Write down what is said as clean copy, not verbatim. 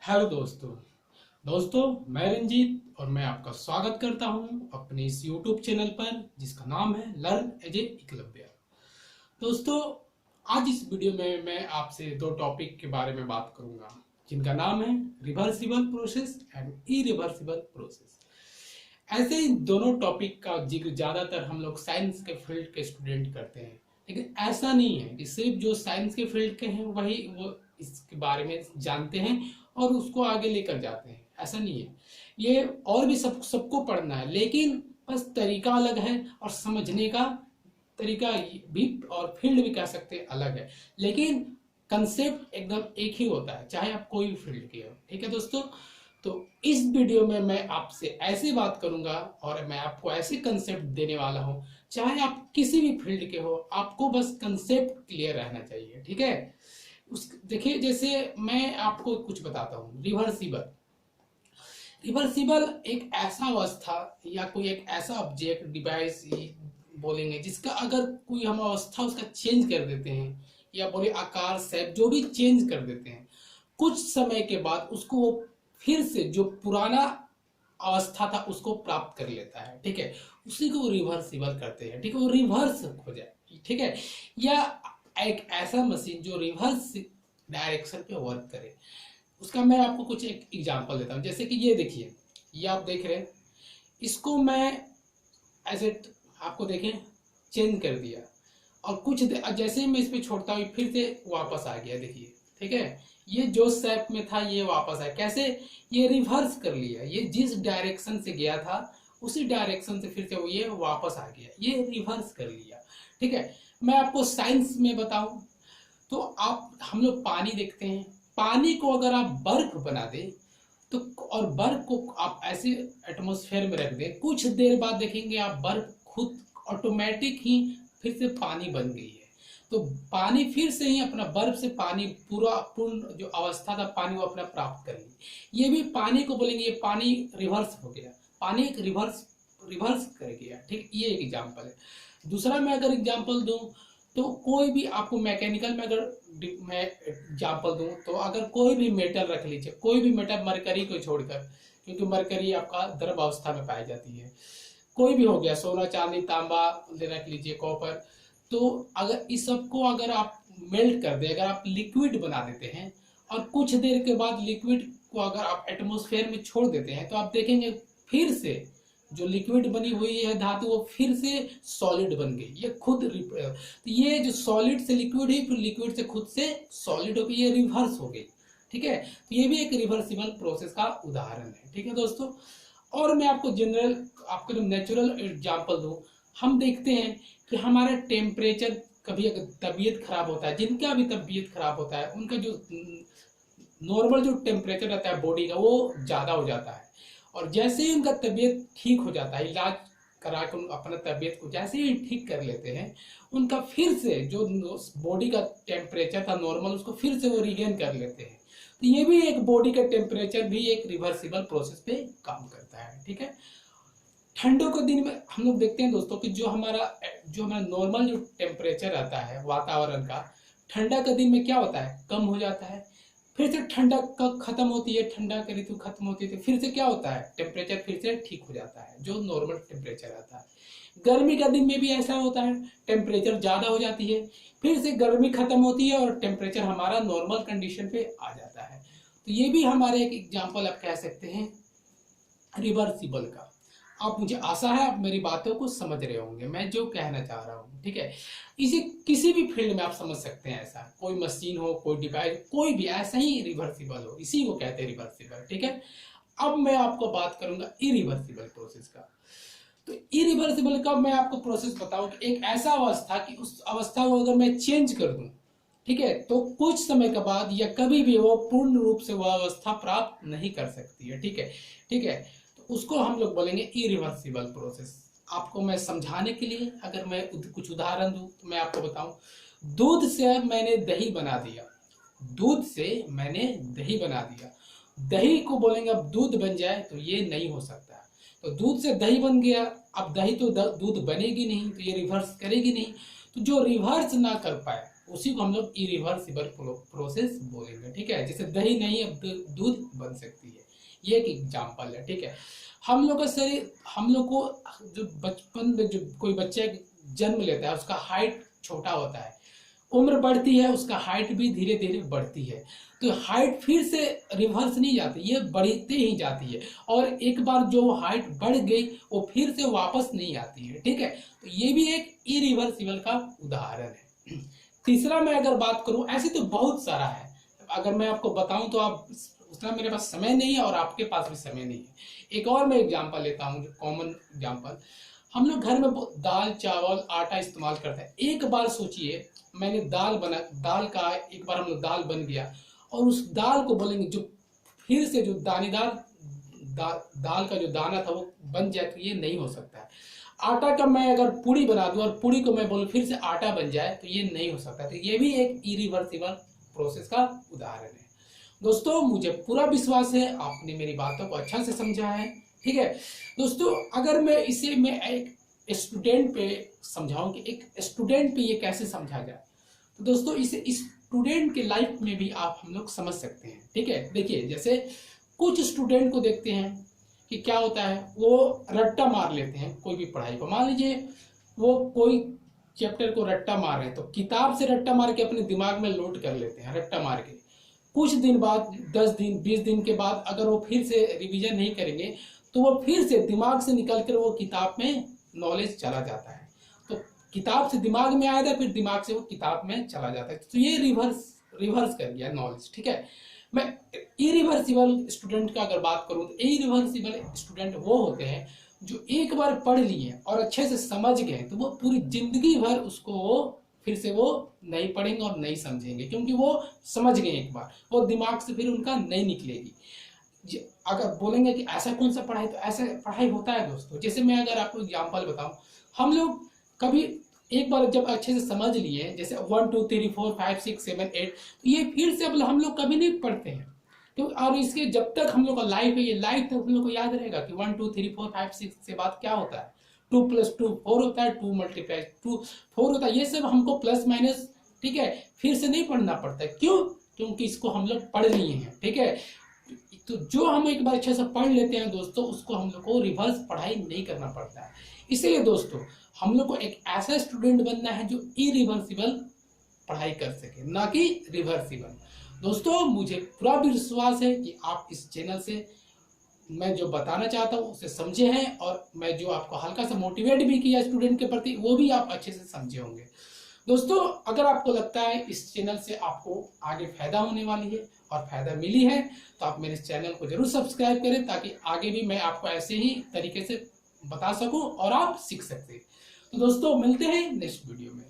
Hello दोस्तों मैं रंजीत और मैं आपका स्वागत करता हूं अपने इस यूट्यूब चैनल पर जिसका नाम है लर्न एज ए एकलव्य। दोस्तों, आज इस वीडियो में मैं आपसे दो टॉपिक के बारे में बात करूंगा जिनका नाम है reversible process and irreversible process. ऐसे ही दोनों टॉपिक का जिक्र ज्यादातर हम लोग साइंस के फील्ड के स्टूडेंट करते हैं, लेकिन ऐसा नहीं है कि सिर्फ जो साइंस के फील्ड के हैं वही वो इसके बारे में जानते हैं और उसको आगे लेकर जाते हैं। ऐसा नहीं है, ये और भी सबको पढ़ना है, लेकिन बस तरीका अलग है और समझने का तरीका भी और फील्ड भी कह सकते हैं अलग है, लेकिन कंसेप्ट एकदम एक ही होता है चाहे आप कोई भी फील्ड के हो। ठीक है दोस्तों, तो इस वीडियो में मैं आपसे ऐसे बात करूंगा और मैं आपको ऐसे कंसेप्ट देने वाला हूं, चाहे आप किसी भी फील्ड के हो, आपको बस कंसेप्ट क्लियर रहना चाहिए। ठीक है, उस देखिए, जैसे मैं आपको कुछ बताता हूँ। रिवर्सिबल रिवर्सिबल एक ऐसा अवस्था या कोई एक ऐसा ऑब्जेक्ट डिवाइस बोलेंगे जिसका अगर कोई हम अवस्था उसका चेंज कर देते हैं या बोले आकार शेप जो भी चेंज कर देते हैं, कुछ समय के बाद उसको वो फिर से जो पुराना अवस्था था उसको प्राप्त कर लेता है। ठीक है, उसी को रिवर्सिबल करते हैं। ठीक है, वो रिवर्स हो जाए। ठीक है, या एक ऐसा मशीन जो रिवर्स डायरेक्शन पे वर्क करे, उसका मैं आपको कुछ एक एग्जांपल देता हूं। जैसे कि ये देखिए, ये आप देख रहे हैं, इसको मैं ऐसे आपको देखें चेंज कर दिया और कुछ जैसे ही मैं इस पे छोड़ता हूँ फिर से वापस आ गया। देखिए, ठीक है, ये जो शेप में था ये वापस आया। कैसे? ये रिवर्स कर लिया, ये जिस डायरेक्शन से गया था उसी डायरेक्शन से फिर से वो ये वापस आ गया, ये रिवर्स कर लिया। ठीक है, मैं आपको साइंस में बताऊं तो आप हम लोग पानी देखते हैं, पानी को अगर आप बर्फ बना दें तो और बर्फ को आप ऐसे एटमॉस्फेयर में रख दें, कुछ देर बाद देखेंगे आप बर्फ खुद ऑटोमेटिक ही फिर से पानी बन गई है। तो पानी फिर से ही अपना बर्फ से पानी पूर्ण जो अवस्था था पानी वो अपना प्राप्त कर ली। ये भी पानी को बोलेंगे ये पानी रिवर्स हो गया, पानी एक रिवर्स कर गया। ठीक, ये एक एग्जांपल है। दूसरा मैं अगर एग्जांपल दूं तो कोई भी आपको मैकेनिकल में अगर मैं एग्जांपल दूं तो अगर कोई भी मेटल रख लीजिए, कोई भी मेटल, मरकरी को छोड़कर, क्योंकि मरकरी आपका द्रव अवस्था में पाई जाती है, कोई भी हो गया, सोना चांदी तांबा रख लीजिए, कॉपर, तो अगर इस सब को अगर आप मेल्ट कर दे, अगर आप लिक्विड बना देते हैं और कुछ देर के बाद लिक्विड को अगर आप एटमॉस्फेयर में छोड़ देते हैं तो आप देखेंगे फिर से जो लिक्विड बनी हुई है धातु वो फिर से सॉलिड बन गई। ये खुद तो ये जो सॉलिड से लिक्विड है फिर लिक्विड से खुद से सॉलिड हो गई, ये रिवर्स हो गई। ठीक है, तो ये भी एक रिवर्सिबल प्रोसेस का उदाहरण है। ठीक है दोस्तों, और मैं आपको जनरल आपको नेचुरल एग्जांपल दूं, हम देखते हैं कि हमारा टेम्परेचर कभी अगर तबीयत खराब होता है, जिनका भी तबीयत खराब होता है उनका जो नॉर्मल जो टेम्परेचर रहता है बॉडी का वो ज़्यादा हो जाता है, और जैसे ही उनका तबीयत ठीक हो जाता है, इलाज करा कर अपना तबीयत को जैसे ही ठीक कर लेते हैं, उनका फिर से जो बॉडी का टेम्परेचर था नॉर्मल उसको फिर से वो रिगेन कर लेते हैं। तो ये भी एक बॉडी का टेम्परेचर भी एक रिवर्सिबल प्रोसेस पे काम करता है। ठीक है, ठंडों के दिन में हम लोग देखते हैं दोस्तों कि जो हमारा नॉर्मल जो टेम्परेचर रहता है वातावरण का, ठंडा का दिन में क्या होता है, कम हो जाता है। फिर से ठंडा कब खत्म होती है, ठंडा की ऋतु खत्म होती है तो फिर से क्या होता है, टेम्परेचर फिर से ठीक हो जाता है, जो नॉर्मल टेम्परेचर आता है। गर्मी का दिन में भी ऐसा होता है, टेम्परेचर ज़्यादा हो जाती है, फिर से गर्मी खत्म होती है और टेम्परेचर हमारा नॉर्मल कंडीशन पे आ जाता है। तो ये भी हमारे एक एग्जाम्पल आप कह सकते हैं रिवर्सिबल का। आप मुझे आशा है आप मेरी बातों को समझ रहे होंगे, मैं जो कहना चाह रहा हूँ। ठीक है, इसे किसी भी फील्ड में आप समझ सकते हैं, ऐसा कोई मशीन हो, कोई डिवाइस, कोई भी ऐसा ही रिवर्सिबल हो, इसी को कहते हैं रिवर्सिबल। ठीक है, अब मैं आपको बात करूंगा इरिवर्सिबल प्रोसेस का। तो इरिवर्सिबल का मैं आपको प्रोसेस बताऊं कि एक ऐसा अवस्था कि उस अवस्था को अगर मैं चेंज कर दूं, ठीक है, तो कुछ समय के बाद या कभी भी वो पूर्ण रूप से वह अवस्था प्राप्त नहीं कर सकती है। ठीक है, ठीक है, उसको हम लोग बोलेंगे इरिवर्सिबल प्रोसेस। आपको मैं समझाने के लिए अगर मैं कुछ उदाहरण दूं तो मैं आपको बताऊं, दूध से मैंने दही बना दिया, दूध से मैंने दही बना दिया, दही को बोलेंगे अब दूध बन जाए तो ये नहीं हो सकता। तो दूध से दही बन गया, अब दही तो दूध बनेगी नहीं, तो ये रिवर्स करेगी नहीं। तो जो रिवर्स ना कर पाए उसी को हम लोग इरिवर्सिबल प्रोसेस बोलेंगे, ठीक है। जैसे दही नहीं अब दूध बन सकती है, ये एक एग्जाम्पल है, ठीक है। हम लोग का शरीर, हम लोग को जो बचपन में जो कोई बच्चा जन्म लेता है उसका हाइट छोटा होता है, उम्र बढ़ती है उसका हाइट भी धीरे धीरे बढ़ती है, तो हाइट फिर से रिवर्स नहीं जाती, ये बढ़ती ही जाती है। और एक बार जो हाइट बढ़ गई वो फिर से वापस नहीं आती है, ठीक है। तो ये भी एक इरिवर्सिबल का उदाहरण है। तीसरा मैं अगर बात करूं, ऐसे तो बहुत सारा है, अगर मैं आपको बताऊं तो आप उतना, मेरे पास समय नहीं है और आपके पास भी समय नहीं है। एक और मैं एग्जांपल लेता हूं, जो कॉमन एग्जांपल, हम लोग घर में दाल चावल आटा इस्तेमाल करते हैं। एक बार सोचिए, मैंने दाल का एक बार हम लोग दाल बन गया और उस दाल को बोलेंगे जो फिर से जो दानेदार दाल का जो दाना था वो बन जाए, तो ये नहीं हो सकता है। आटा का मैं अगर पूड़ी बना दूं और पूड़ी को मैं बोलूं फिर से आटा बन जाए, तो ये नहीं हो सकता। तो ये भी एक इरिवर्सिबल प्रोसेस का उदाहरण है। दोस्तों मुझे पूरा विश्वास है आपने मेरी बातों को अच्छा से समझा है, ठीक है। दोस्तों अगर मैं इसे एक स्टूडेंट पे समझाऊं कि एक स्टूडेंट पे ये कैसे समझा जाए, तो दोस्तों इसे स्टूडेंट के लाइफ में भी आप हम लोग समझ सकते हैं, ठीक है। देखिए जैसे कुछ स्टूडेंट को देखते हैं कि क्या होता है, वो रट्टा मार लेते हैं कोई भी पढ़ाई को। मान लीजिए वो कोई चैप्टर को रट्टा मार रहे हैं, तो किताब से रट्टा मार के अपने दिमाग में लोड कर लेते हैं रट्टा मार के। कुछ दिन बाद, 10 दिन 20 दिन के बाद अगर वो फिर से रिवीजन नहीं करेंगे तो वो फिर से दिमाग से निकल कर वो किताब में नॉलेज चला जाता है। तो किताब से दिमाग में आएगा, फिर दिमाग से वो किताब में चला जाता है। तो ये रिवर्स कर गया नॉलेज, ठीक है। मैं इरिवर्सिबल स्टूडेंट का अगर बात करूं, तो इरिवर्सिबल स्टूडेंट वो होते हैं जो एक बार पढ़ लिए और अच्छे से समझ गए, तो वो पूरी जिंदगी भर उसको फिर से वो नहीं पढ़ेंगे और नहीं समझेंगे, क्योंकि वो समझ गए एक बार, वो दिमाग से फिर उनका नहीं निकलेगी। अगर बोलेंगे कि ऐसा कौन सा पढ़ाई, तो ऐसा पढ़ाई होता है दोस्तों। जैसे मैं अगर आपको एग्जांपल बताऊं, हम लोग कभी एक बार जब अच्छे से समझ लिए, जैसे 1 2 3 4 5 6 7 8, तो ये फिर से अब हम लोग कभी नहीं पढ़ते हैं, तो और इसके जब तक हम लोग का लाइफ है, ये लाइफ तक हम लोग को याद रहेगा कि 1 2 3 4 5 6 से बाद क्या होता है, 2 + 2 4 होता है, 2 × 2 4 होता है। ये सब हमको प्लस माइनस, ठीक है, फिर से नहीं पढ़ना पड़ता है। क्यों? क्योंकि इसको हम लोग पढ़ लिए हैं, ठीक है। तो जो हम एक बार अच्छे से पढ़ लेते हैं दोस्तों, उसको हम लोग को रिवर्स पढ़ाई नहीं करना पड़ता है। इसलिए दोस्तों हम लोग को एक ऐसा स्टूडेंट बनना है जो इरिवर्सिबल पढ़ाई कर सके, ना कि रिवर्सिबल। दोस्तों मुझे पूरा विश्वास है कि आप इस चैनल से मैं जो बताना चाहता हूँ उसे समझे हैं, और मैं जो आपको हल्का सा मोटिवेट भी किया स्टूडेंट के प्रति, वो भी आप अच्छे से समझे होंगे। दोस्तों अगर आपको लगता है इस चैनल से आपको आगे फायदा होने वाली है और फायदा मिली है, तो आप मेरे चैनल को जरूर सब्सक्राइब करें, ताकि आगे भी मैं आपको ऐसे ही तरीके से बता सकूं और आप सीख सकते हैं। तो दोस्तों मिलते हैं नेक्स्ट वीडियो में।